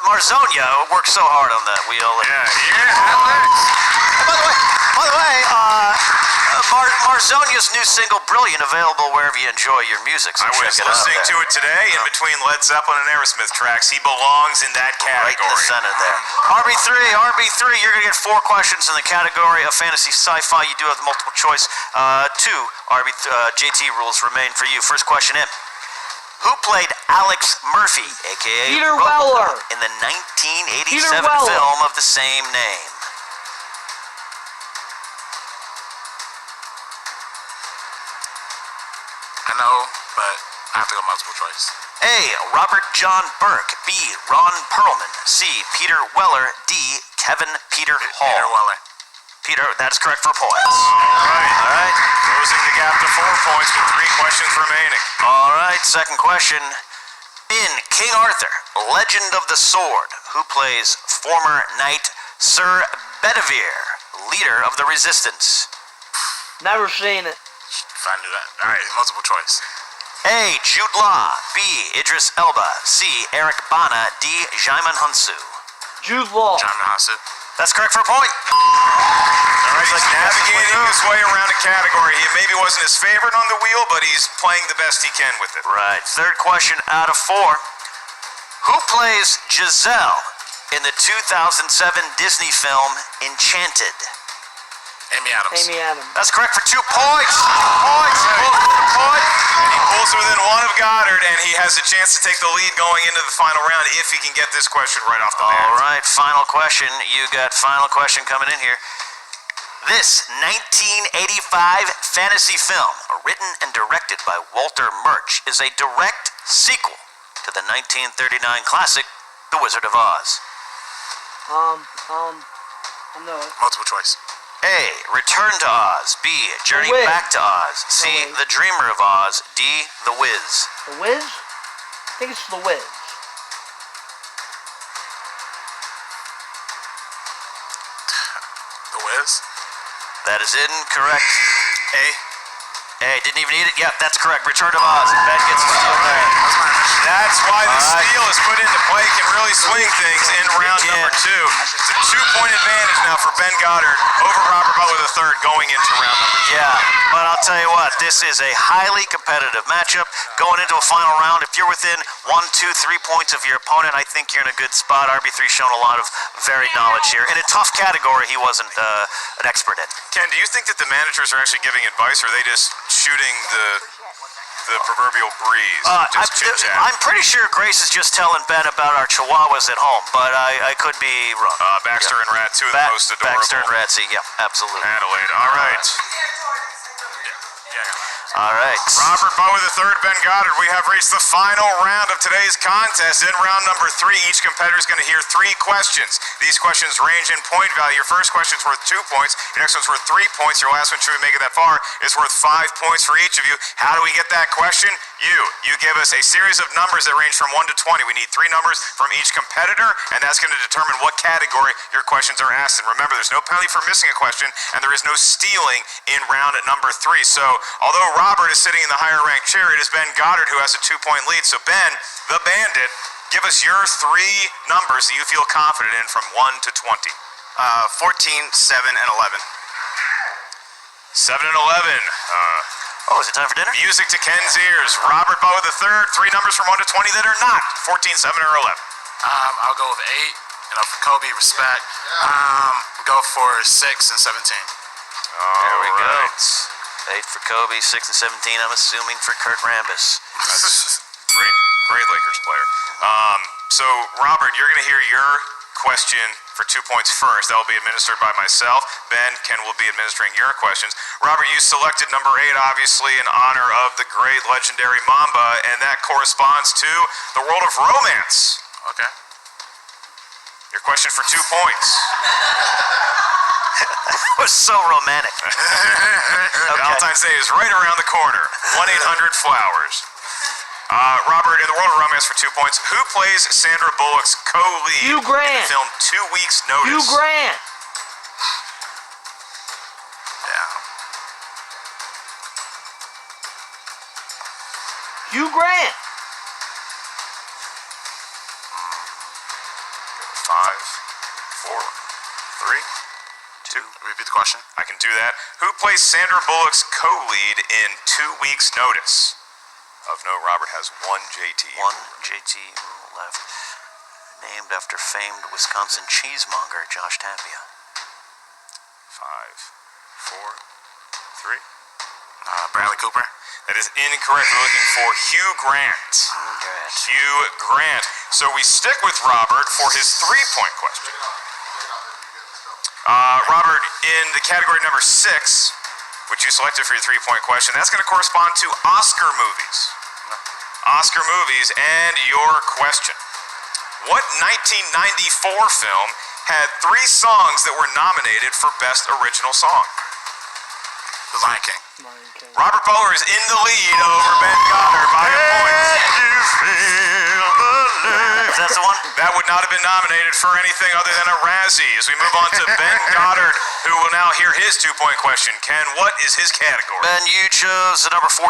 [SPEAKER 6] Marzonia worked so hard on that wheel. By the way, Marzonia's new single, Brilliant, available wherever you enjoy your music. So
[SPEAKER 5] I was listening to it today in between Led Zeppelin and Aerosmith tracks. He belongs in that category.
[SPEAKER 6] Right in the center there. RB3, you're going to get 4 questions in the category of fantasy sci-fi. You do have the multiple choice. 2 JT rules remain for you. First question in. Who played Alex Murphy, a.k.a.
[SPEAKER 1] Peter
[SPEAKER 6] Robocop,
[SPEAKER 1] Weller.
[SPEAKER 6] in the 1987
[SPEAKER 1] Peter Weller.
[SPEAKER 6] film of the same name?
[SPEAKER 7] I know, but I have to go multiple choice.
[SPEAKER 6] A. Robert John Burke. B. Ron Perlman. C. Peter Weller. D. Kevin Peter Hall.
[SPEAKER 7] Peter Weller.
[SPEAKER 6] Peter, that's correct for points.
[SPEAKER 5] All right. Closing the gap to 4 points with 3 questions remaining.
[SPEAKER 6] All right, second question. In King Arthur, Legend of the Sword, who plays former knight Sir Bedivere, leader of the Resistance?
[SPEAKER 1] Never seen it.
[SPEAKER 7] If I knew that. All right, multiple choice.
[SPEAKER 6] A. Jude Law. B. Idris Elba. C. Eric Bana. D. Jaimin Hunsu.
[SPEAKER 1] Jude Law.
[SPEAKER 7] Jamin Hansu.
[SPEAKER 6] That's correct for a point.
[SPEAKER 5] All right, he's navigating his way around a category. He maybe wasn't his favorite on the wheel, but he's playing the best he can with it.
[SPEAKER 6] Right. Third question out of 4. Who plays Giselle in the 2007 Disney film Enchanted?
[SPEAKER 7] Amy Adams.
[SPEAKER 1] Amy Adams.
[SPEAKER 6] That's correct for 2 points. Points. Point.
[SPEAKER 5] And he pulls within 1 of Goddard, and he has a chance to take the lead going into the final round if he can get this question right off the bat.
[SPEAKER 6] All right, final question. You got final question coming in here. This 1985 fantasy film, written and directed by Walter Murch, is a direct sequel to the 1939 classic, The Wizard of Oz.
[SPEAKER 1] I know it.
[SPEAKER 7] Multiple choice.
[SPEAKER 6] A. Return to Oz. B. Journey
[SPEAKER 1] Wiz.
[SPEAKER 6] back to Oz. C.
[SPEAKER 1] Wiz.
[SPEAKER 6] The Dreamer of Oz. D. The Wiz.
[SPEAKER 1] The Wiz? I think it's The Wiz.
[SPEAKER 7] The Wiz.
[SPEAKER 6] That is incorrect.
[SPEAKER 7] A.
[SPEAKER 6] Didn't even need it. Yep, that's correct. Return to Oz. Ben gets the steal there.
[SPEAKER 5] That's why the
[SPEAKER 6] All right.
[SPEAKER 5] steal is put into play. Can really swing things in round number 2. It's a 2-point advantage now for Ben Goddard over Robert Butler III going into round number 2.
[SPEAKER 6] Yeah, but I'll tell you what, this is a highly competitive matchup. Going into a final round, if you're within 1, 2, 3 points of your opponent, I think you're in a good spot. RB3 shown a lot of varied knowledge here. In a tough category, he wasn't an expert in.
[SPEAKER 5] Ken, do you think that the managers are actually giving advice, or are they just shooting the proverbial breeze? Just chit-chat?
[SPEAKER 6] I'm pretty sure Grace is just telling Ben about our chihuahuas at home, but I could be wrong.
[SPEAKER 5] Baxter and Rat, 2 of the most adorable.
[SPEAKER 6] Baxter and Ratsy, yeah, absolutely.
[SPEAKER 5] Adelaide, all right.
[SPEAKER 6] All right.
[SPEAKER 5] Robert Butler III, Ben Goddard, we have reached the final round of today's contest. In round number 3, each competitor is going to hear 3 questions. These questions range in point value. Your first question is worth 2 points. Your next one's worth 3 points. Your last one, should we make it that far, is worth 5 points for each of you. How do we get that question? You give us a series of numbers that range from 1 to 20. We need 3 numbers from each competitor, and that's going to determine what category your questions are asked in. Remember, there's no penalty for missing a question, and there is no stealing in round number 3. So, although Robert is sitting in the higher ranked chair, it is Ben Goddard who has a 2-point lead. So, Ben, the Bandit, give us your 3 numbers that you feel confident in from 1 to 20.
[SPEAKER 8] 14, 7, and 11.
[SPEAKER 5] 7 and 11.
[SPEAKER 6] Is it time for dinner?
[SPEAKER 5] Music to Ken's ears. Robert Butler III, 3 numbers from 1 to 20 that are not 14, 7, or 11.
[SPEAKER 7] I'll go with 8. For Kobe, respect. Go for 6 and 17.
[SPEAKER 6] There we go. 8 for Kobe, 6 and 17, I'm assuming, for Kurt Rambis.
[SPEAKER 5] That's great Lakers player. So, Robert, you're going to hear your question for 2 points first. That will be administered by myself. Ken will be administering your questions. Robert, you selected number 8, obviously, in honor of the great legendary Mamba, and that corresponds to the world of romance.
[SPEAKER 7] Okay.
[SPEAKER 5] Your question for 2 points.
[SPEAKER 6] It was so romantic. Okay.
[SPEAKER 5] Valentine's Day is right around the corner. 1-800-FLOWERS. Robert, in the world of romance for 2 points, who plays Sandra Bullock's co-lead
[SPEAKER 1] Hugh Grant.
[SPEAKER 5] in the film 2 Weeks Notice?
[SPEAKER 1] Hugh Grant.
[SPEAKER 7] Yeah.
[SPEAKER 1] Hugh Grant.
[SPEAKER 5] 5, 4, 3, 2.
[SPEAKER 7] Repeat the question.
[SPEAKER 5] I can do that. Who plays Sandra Bullock's co-lead in 2 Weeks Notice? Of note, Robert has 1 JT.
[SPEAKER 6] 1 JT left. Named after famed Wisconsin cheesemonger Josh Tapia.
[SPEAKER 5] 5, 4, 3.
[SPEAKER 7] Bradley Cooper.
[SPEAKER 5] That is incorrect. We're looking for Hugh Grant. Hugh Grant. So we stick with Robert for his 3-point question. Robert, in the category number 6, which you selected for your 3-point question, that's going to correspond to Oscar movies. Oscar movies, and your question. What 1994 film had 3 songs that were nominated for Best Original Song?
[SPEAKER 7] The Lion King.
[SPEAKER 5] Robert Butler is in the lead over Ben Goddard by a point.
[SPEAKER 6] That's the one?
[SPEAKER 5] That would not have been nominated for anything other than a Razzie. As we move on to Ben Goddard, who will now hear his 2-point question. Ken, what is his category?
[SPEAKER 6] Ben, you chose the number 14.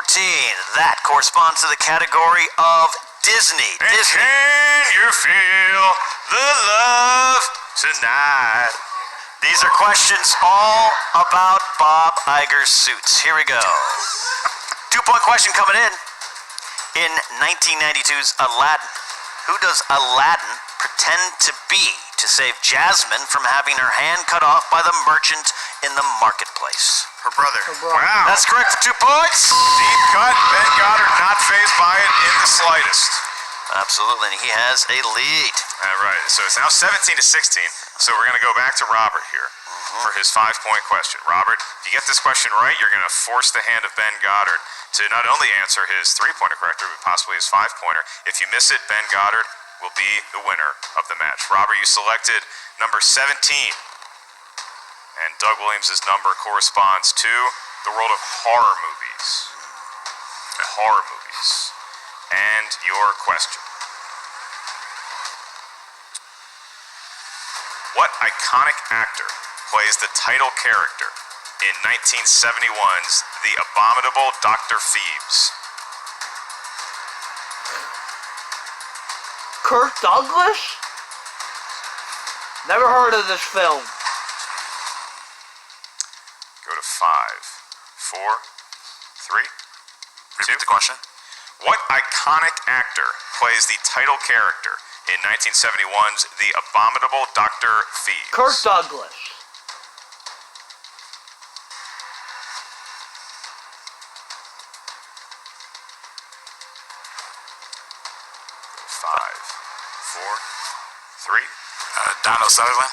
[SPEAKER 6] That corresponds to the category of Disney.
[SPEAKER 5] And can you feel the love tonight?
[SPEAKER 6] These are questions all about Bob Iger's suits. Here we go. 2-point question coming in. In 1992's Aladdin, who does Aladdin pretend to be to save Jasmine from having her hand cut off by the merchant in the marketplace?
[SPEAKER 8] Her brother.
[SPEAKER 5] Wow.
[SPEAKER 6] That's correct for 2 points.
[SPEAKER 5] Deep cut. Ben Goddard not phased by it in the slightest.
[SPEAKER 6] Absolutely, and he has a lead.
[SPEAKER 5] All right, so it's now 17-16. So we're going to go back to Robert here for his 5-point question. Robert, if you get this question right, you're going to force the hand of Ben Goddard to not only answer his 3-pointer correctly, but possibly his 5-pointer. If you miss it, Ben Goddard will be the winner of the match. Robert, you selected number 17. And Doug Williams' number corresponds to the world of horror movies. Horror movies. And your question. What iconic actor plays the title character in 1971's The Abominable Dr. Phibes?
[SPEAKER 1] Kirk Douglas? Never heard of this film.
[SPEAKER 5] Go to 5, 4, 3, 2.
[SPEAKER 8] Repeat the question.
[SPEAKER 5] What iconic actor plays the title character in 1971's The Abominable Dr. Phibes?
[SPEAKER 1] Kirk Douglas.
[SPEAKER 5] Five, 4, 3.
[SPEAKER 8] Donald Sutherland.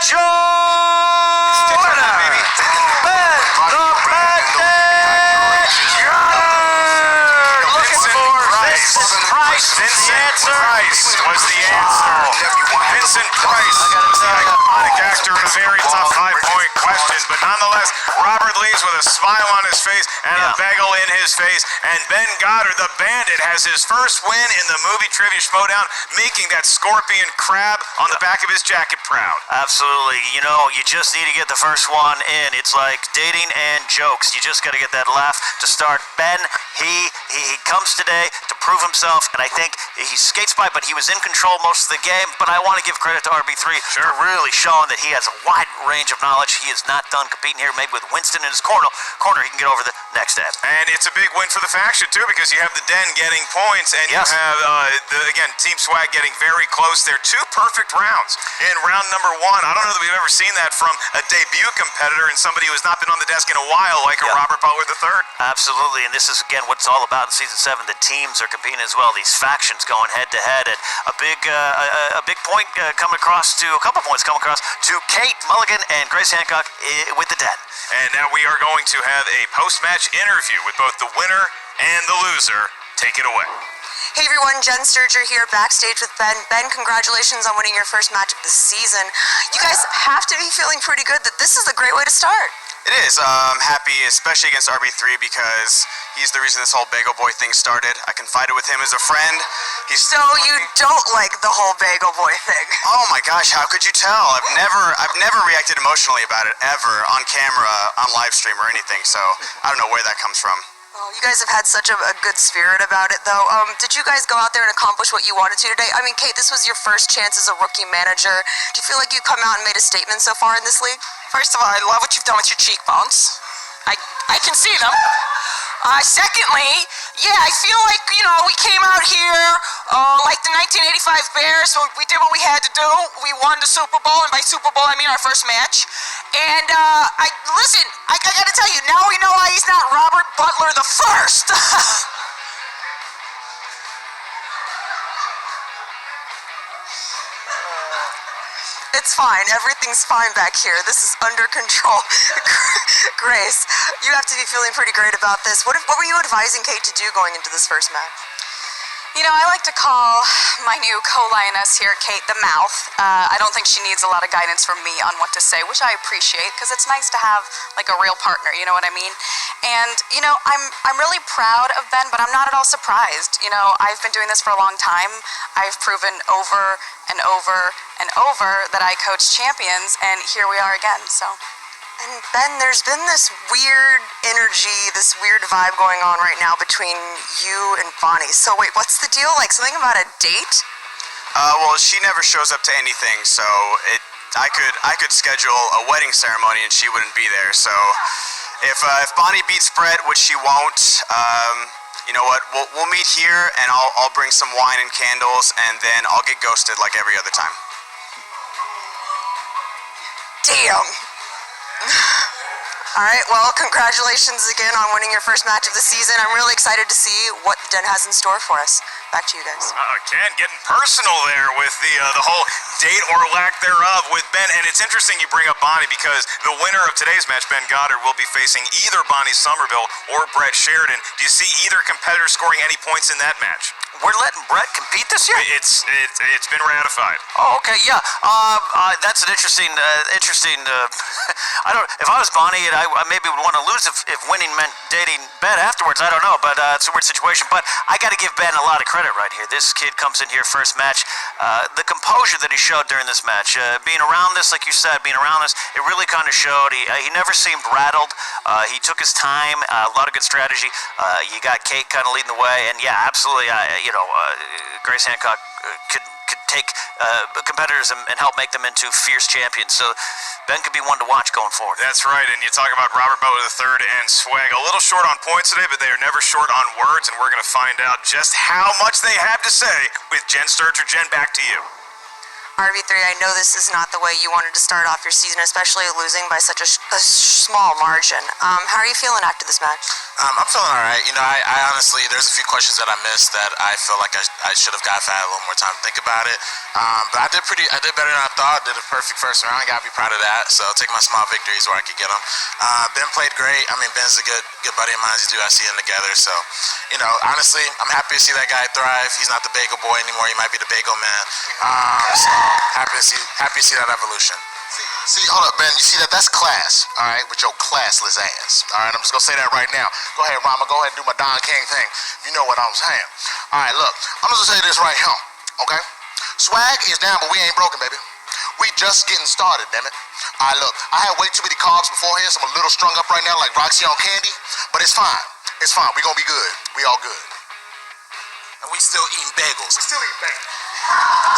[SPEAKER 6] Joe! Winner! Ben the Bandit Goddard! Looking for Vincent Price.
[SPEAKER 5] Vincent Price was the answer. Vincent Price, the iconic actor in a very tough 5-point question, but nonetheless, Robert leaves with a smile on his face and a bagel in his face, and Ben Goddard, the Bandit, has his first win in the movie Trivia Schmoedown, making that scorpion crab on the back of his jacket proud.
[SPEAKER 6] Absolutely. You know, you just need to get the first one in. It's like dating and jokes. You just got to get that laugh to start. Ben, he comes today to prove himself, and I think he skates by, but he was in control most of the game. But I want to give credit to RB3 for really showing that he has a wide range of knowledge. He is not done competing here. Maybe with Winston in his corner, he can get over the next step.
[SPEAKER 5] And it's a big win for the faction, too, because you have the Den getting points, and you have, again, Team Swag getting very close there. 2 perfect rounds in round number 1. I don't know that we've ever seen that from a debut competitor and somebody who has not been on the desk in a while, like a Robert Butler III.
[SPEAKER 6] Absolutely, and this is, again, what it's all about in Season 7. The teams are competing as well. These factions going head-to-head, and a big point coming across to, a couple points coming across to Kate Mulligan and Grace Hancock with the Den.
[SPEAKER 5] And now we are going to have a post-match interview with both the winner and the loser. Take it away.
[SPEAKER 4] Hey everyone, Jen Sturger here backstage with Ben. Ben, congratulations on winning your first match of the season. You guys have to be feeling pretty good that this is a great way to start.
[SPEAKER 8] It is. I'm happy, especially against RB3, because he's the reason this whole Bagel Boy thing started. I confided with him as a friend.
[SPEAKER 4] So you don't like the whole Bagel Boy thing?
[SPEAKER 8] Oh my gosh, how could you tell? I've never reacted emotionally about it ever on camera, on live stream or anything. So I don't know where that comes from.
[SPEAKER 4] Oh, you guys have had such a good spirit about it, though. Did you guys go out there and accomplish what you wanted to today? I mean, Kate, this was your first chance as a rookie manager. Do you feel like you've come out and made a statement so far in this league?
[SPEAKER 10] First of all, I love what you've done with your cheekbones. I can see them. Secondly, yeah, I feel like, we came out here like the 1985 Bears, so we did what we had to do. We won the Super Bowl, and by Super Bowl, I mean our first match. And, I gotta tell you, now we know why he's not Robert Butler the First.
[SPEAKER 4] It's fine. Everything's fine back here. This is under control. Grace, you have to be feeling pretty great about this. What were you advising Kate to do going into this first match?
[SPEAKER 3] I like to call my new co-lioness here, Kate, the mouth. I don't think she needs a lot of guidance from me on what to say, which I appreciate, because it's nice to have, like, a real partner, you know what I mean? And, I'm really proud of Ben, but I'm not at all surprised. I've been doing this for a long time. I've proven over and over and over that I coach champions, and here we are again, so...
[SPEAKER 4] And Ben, there's been this weird energy, this weird vibe going on right now between you and Bonnie. So wait, what's the deal? Like something about a date?
[SPEAKER 8] Well, she never shows up to anything, so I could schedule a wedding ceremony and she wouldn't be there. So if Bonnie beats Brett, which she won't, you know what? We'll meet here, and I'll bring some wine and candles, and then I'll get ghosted like every other time.
[SPEAKER 10] Damn. All right, well, congratulations again on winning your first match of the season. I'm really excited to see what Den has in store for us. Back to you guys.
[SPEAKER 5] Ken getting personal there with the whole date or lack thereof with Ben. And it's interesting you bring up Bonnie because the winner of today's match, Ben Goddard, will be facing either Bonnie Somerville or Brett Sheridan. Do you see either competitor scoring any points in that match?
[SPEAKER 6] We're letting Brett compete this year?
[SPEAKER 5] It's been ratified.
[SPEAKER 6] Oh, okay, yeah. That's an interesting. I don't. If I was Bonnie, and I maybe would want to lose if winning meant dating Ben afterwards. I don't know, but it's a weird situation. But I got to give Ben a lot of credit right here. This kid comes in here first match. The composure that he showed during this match, being around this, like you said, being around this, it really kind of showed. He never seemed rattled. He took his time. A lot of good strategy. You got Kate kind of leading the way, and yeah, absolutely. Grace Hancock could take competitors and help make them into fierce champions. So Ben could be one to watch going forward.
[SPEAKER 5] That's right, and you talk about Robert Butler III and Swag. A little short on points today, but they are never short on words, and we're going to find out just how much they have to say with Jen Sturger. Jen, back to you.
[SPEAKER 10] RB3, I know this is not the way you wanted to start off your season, especially losing by such a small margin. How are you feeling after this match?
[SPEAKER 7] I'm feeling all right. I honestly, there's a few questions that I missed that I feel like I should have got if I had a little more time to think about it. But I did better than I thought. Did a perfect first round. Gotta be proud of that. So take my small victories where I could get them. Ben played great. I mean, Ben's a good buddy of mine. As you do, I see him together. So, honestly, I'm happy to see that guy thrive. He's not the bagel boy anymore. He might be the bagel man. So happy to see that evolution.
[SPEAKER 9] See, hold up, Ben. You see that? That's class, all right, with your classless ass. All right, I'm just going to say that right now. Go ahead, Rama. Go ahead and do my Don King thing. You know what I'm saying. All right, look. I'm just going to say this right here, okay? Swag is down, but we ain't broken, baby. We just getting started, damn it. All right, look. I had way too many carbs beforehand, so I'm a little strung up right now like Roxy on candy, but it's fine. It's fine. We going to be good. We all good.
[SPEAKER 7] And we still eating bagels.
[SPEAKER 9] We still eating bagels.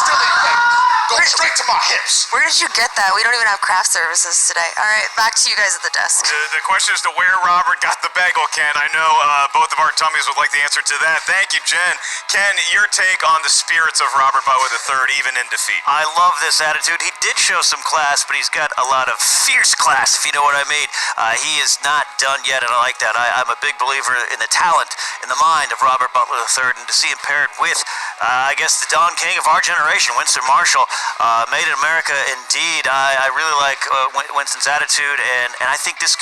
[SPEAKER 9] Still eating bagels. Going straight to my hips.
[SPEAKER 10] Where did you get that? We don't even have craft services today. All right, back to you guys at the desk.
[SPEAKER 5] The question is to where Robert got the bagel, Ken. I know both of our tummies would like the answer to that. Thank you, Jen. Ken, your take on the spirits of Robert Butler III, even in defeat.
[SPEAKER 6] I love this attitude. He did show some class, but he's got a lot of fierce class, if you know what I mean. He is not done yet, and I like that. I'm a big believer in the talent, in the mind of Robert Butler III, and to see him paired with, I guess, the Don King of our generation, Winston Marshall. Made in America, indeed. I really like Winston's attitude, and I think this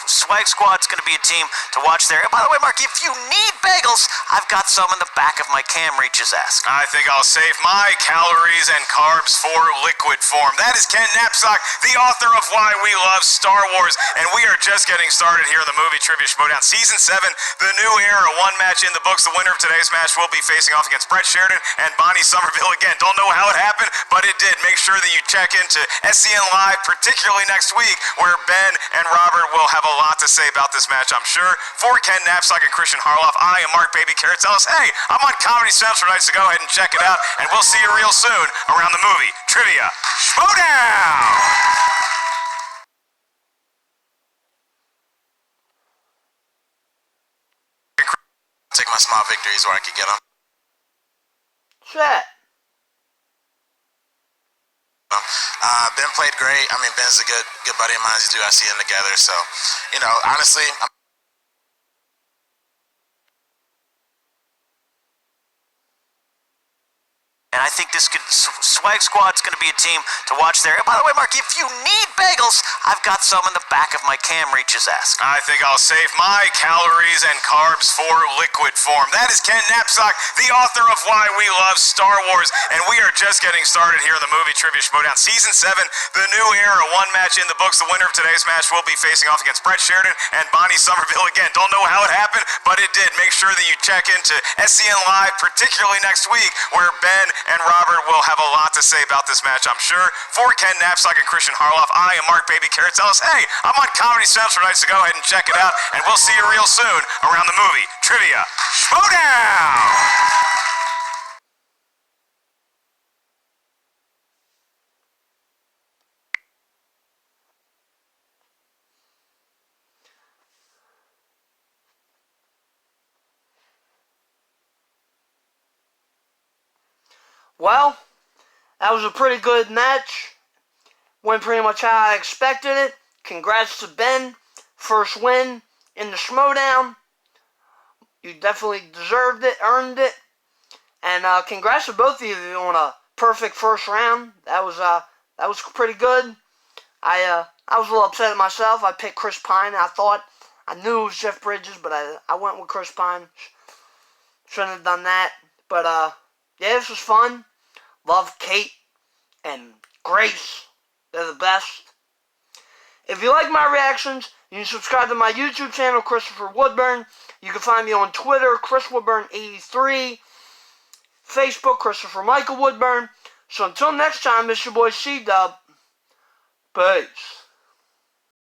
[SPEAKER 6] Swag Squad's going to be a team to watch there. And by the way, Mark, if you need bagels, I've got some in the back of my Cam Reaches Ask.
[SPEAKER 5] I think I'll save my calories and carbs for liquid form. That is Ken Knapsack, the author of Why We Love Star Wars, and we are just getting started here in the movie Trivia Schmoedown. Season 7, the new era, one match in the books. The winner of today's match will be facing off against Brett Sheridan and Bonnie Somerville again. Don't know how it happened, but it did. Make sure that you check into SCN Live, particularly next week, where Ben and Robert will have a lot to say about this match, I'm sure. For Ken Knapsack and Christian Harloff, I am Mark Baby Carrot. Tell us, hey, I'm on Comedy Central tonight, so go ahead and check it out, and we'll see you real soon around the movie Trivia Schmoedown!
[SPEAKER 7] Take my small victories where I could get them.
[SPEAKER 1] Chat.
[SPEAKER 7] Ben played great. I mean, Ben's a good buddy of mine. As you do, I see him together. So, honestly,
[SPEAKER 6] And I think this Swag Squad's going to be a team to watch there. And by the way, Mark, if you need bagels, I've got some in the back of my Cam Reaches Ask.
[SPEAKER 5] I think I'll save my calories and carbs for liquid form. That is Ken Knapsack, the author of Why We Love Star Wars, and we are just getting started here in the movie Trivia Schmoedown. Season 7, the new era, one match in the books. The winner of today's match will be facing off against Brett Sheridan and Bonnie Somerville again. Don't know how it happened, but it did. Make sure that you check into SCN Live, particularly next week, where Ben and Robert will have a lot to say about this match, I'm sure. For Ken Knapsack and Christian Harloff, I am Mark Baby Carrot. Tell us, hey, I'm on Comedy Central tonight, so go ahead and check it out, and we'll see you real soon around the movie Trivia Schmoedown!
[SPEAKER 1] Well, that was a pretty good match. Went pretty much how I expected it. Congrats to Ben. First win in the Schmoedown. You definitely deserved it, earned it. And congrats to both of you on a perfect first round. That was pretty good. I was a little upset at myself. I picked Chris Pine. I knew it was Jeff Bridges, but I went with Chris Pine. Shouldn't have done that. But yeah, this was fun. Love Kate and Grace. They're the best. If you like my reactions, you can subscribe to my YouTube channel, Christopher Woodburn. You can find me on Twitter, ChrisWoodburn83. Facebook, Christopher Michael Woodburn. So until next time, it's your boy C-Dub. Peace.